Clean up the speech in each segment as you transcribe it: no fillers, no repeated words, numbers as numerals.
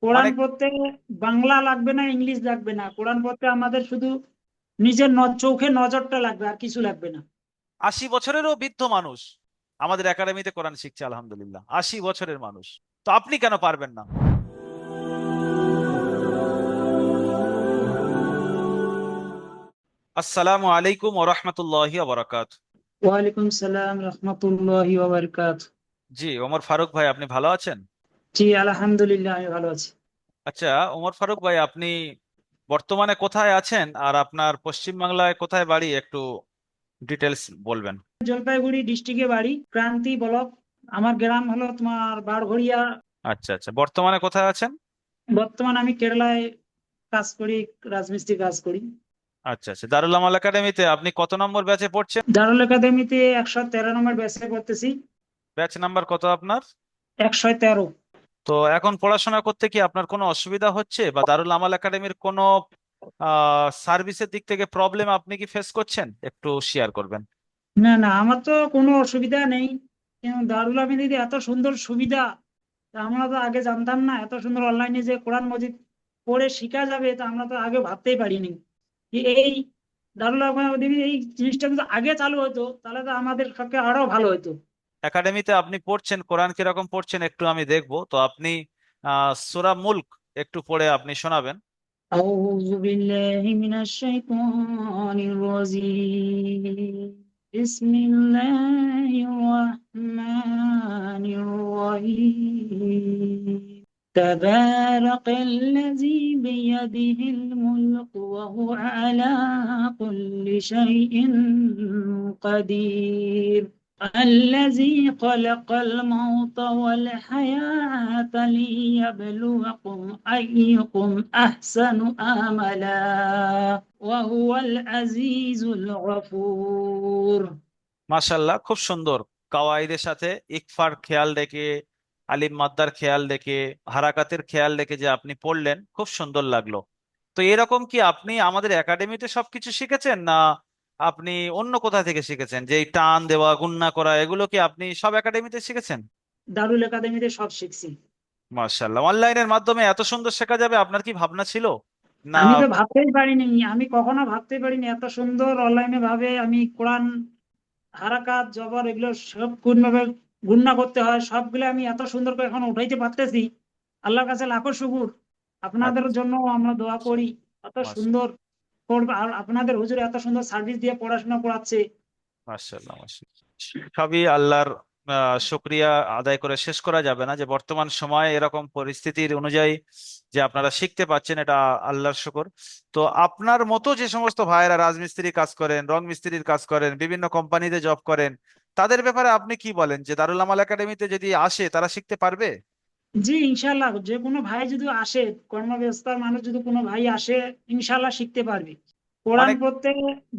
কোরআন অনেক পড়তে বাংলা লাগবে না, ইংলিশ লাগবে না। কোরআন পড়তে আমাদের শুধু নিজের চোখে নজরটা লাগবে, আর কিছু লাগবে না। 80 বছরেরও বৃদ্ধ মানুষ আমাদের একাডেমিতে কোরআন শিখছে, আলহামদুলিল্লাহ। 80 বছরের মানুষ। তো আপনি কেন পারবেন না? আসসালামু আলাইকুম ওয়া রাহমাতুল্লাহি ওয়া বারাকাতুহু। ওয়ালাইকুম সালাম রহমতুল্লাহি ওয়া বারাকাতুহু। জি, ওমর ফারুক ভাই, আপনি ভালো আছেন? জি আলহামদুলিল্লাহ, আমি ভালো আছি। আচ্ছা, ওমর ফারুক ভাই, আপনি বর্তমানে কোথায় আছেন আর আপনার পশ্চিম বাংলায় কোথায় বাড়ি, একটু ডিটেলস বলবেন? জলপাইগুড়ি ডিস্ট্রিক্টে বাড়ি, ক্রান্তি ব্লক। আমার গ্রাম হলো তোমার বারঘড়িয়া। আচ্ছা আচ্ছা, বর্তমানে কোথায় আছেন? বর্তমান আমি কেরালায় কাজ করি, রাজমিস্ত্রি কাজ করি। আচ্ছা আচ্ছা, দারুল আমাল একাডেমিতে আপনি কত নম্বর ব্যাচে পড়ছেন? দারুল একাডেমিতে 113 নম্বর ব্যাচে করতেছি। ব্যাচ নাম্বার কত আপনার? 113। তো এখন পড়াশোনা করতে কি আপনার কোনো অসুবিধা হচ্ছে, বা দারুল আমাল একাডেমির কোনো সার্ভিসের দিক থেকে প্রবলেম আপনি কি ফেস করছেন? একটু শেয়ার করবেন। না না, আমার তো কোনো অসুবিধা নেই। দারুল আমিনীতে এত সুন্দর সুবিধা, তা আমরা তো আগে জানতাম না এত সুন্দর অনলাইনে যে কোরআন মজিদ পড়ে শেখা যাবে, তা আমরা তো আগে ভাবতেই পারিনি। এই দারুল আমিনী এই জিনিসটা যদি আগে চালু হতো তাহলে তো আমাদের পক্ষে আরো ভালো হতো। একাডেমিতে আপনি পড়ছেন, কোরআন কিরকম পড়ছেন একটু আমি দেখবো। তো আপনি সূরা মুলক একটু পড়ে আপনি শোনাবেন। أعوذ بالله من الشيطان الرجيم. بسم الله الرحمن الرحيم. تبارك الذي بيده الملك وهو على كل شيء قدير. الذي خلق الموت والحياة ليبلوكم أيكم أحسن آملا وهو العزيز الغفور. মাশাল্লাহ, খুব সুন্দর। কাওয়াইদের সাথে ইকফার খেয়াল রেখে, আলিফ মাদ্দার খেয়াল রেখে, হারাকাতের খেয়াল রেখে যে আপনি পড়লেন, খুব সুন্দর লাগলো। তো এরকম কি আপনি আমাদের একাডেমিতে সবকিছু শিখেছেন, না আপনি অন্য কোথা থেকে শিখেছেন? যে এই টান দেওয়া, গুণনা করা, এগুলো কি আপনি সব একাডেমিতে শিখেছেন? দারুল একাডেমিতে সব শিখছি। মাশাল্লাহ, অনলাইনের মাধ্যমে এত সুন্দর শেখা যাবে, আপনার কি ভাবনা ছিল? না। আমি তো ভাবতেই পারিনি, আমি কখনো ভাবতেই পারিনি এত সুন্দর অনলাইনে ভাবে আমি কোরআন হারাকাত জবর এগুলো সব কোন ভাবে গুণনা করতে হয় সবগুলো আমি এত সুন্দর করে এখন উঠাইতে পারতেছি। আল্লাহর কাছে লাখো শুকুর। আপনাদের আচ্ছা। জন্য আমরা দোয়া করি। এত সুন্দর করবে, আর আপনাদের হুজুর এত সুন্দর সার্ভিস দিয়ে পড়াশোনা করাচ্ছে। মাশাআল্লাহ মাশাআল্লাহ। সবই আল্লাহর শুকরিয়া আদায় করে শেষ করা যাবে না, যে বর্তমান সময়ে এরকম পরিস্থিতির অনুযায়ী যে আপনারা শিখতে পাচ্ছেন, এটা আল্লাহর শুকর। তো আপনার মতো যে সমস্ত ভাইয়েরা রাজমিস্ত্রির কাজ করেন, রং মিস্ত্রির কাজ করেন, বিভিন্ন কোম্পানিতে জব করেন, তাদের ব্যাপারে আপনি কি বলেন? যে দারুল আমাল একাডেমিতে যদি আসে, তারা শিখতে পারবে? জি ইনশাল্লাহ, যে কোনো ভাই যদি আসে, কর্মব্যস্তার মানুষ যদি কোনো ভাই আসে, ইনশাল্লাহ শিখতে পারবে। কোরআন অনেক পড়তে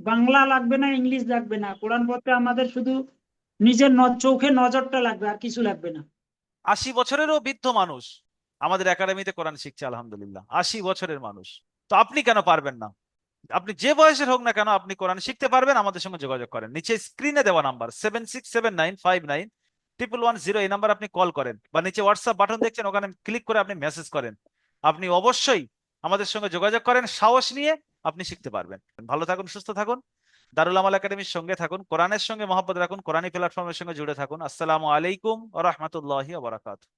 বাংলা লাগবে না, ইংলিশ লাগবে না। কোরআন পড়তে আমাদের শুধু নিজের চোখে নজরটা লাগবে, আর কিছু লাগবে না। 80 বছরেরও বৃদ্ধ মানুষ আমাদের একাডেমিতে কোরআন শিখছে, আলহামদুলিল্লাহ। 80 বছরের মানুষ। তো আপনি কেন পারবেন না? আপনি যে বয়সের হোক না কেন, আপনি কোরআন শিখতে পারবেন। আমাদের সঙ্গে যোগাযোগ করেন, নিচে স্ক্রিনে দেওয়া নাম্বার 7679591110, এই নাম্বার আপনি কল করেন, বা নিচে হোয়াটসঅ্যাপ বাটন দেখছেন, ওখানে ক্লিক করে আপনি মেসেজ করেন। আপনি অবশ্যই আমাদের সঙ্গে যোগাযোগ করেন, সাহস নিয়ে আপনি শিখতে পারবেন। ভালো থাকুন, সুস্থ থাকুন, দারুল আমাল একাডেমির সঙ্গে থাকুন, কোরআনের সঙ্গে মহব্বত রাখুন, কোরআনী প্ল্যাটফর্মের সঙ্গে জুড়ে থাকুন। আসসালামু আলাইকুম ওয়া রাহমাতুল্লাহি ওয়া বারাকাতুহু।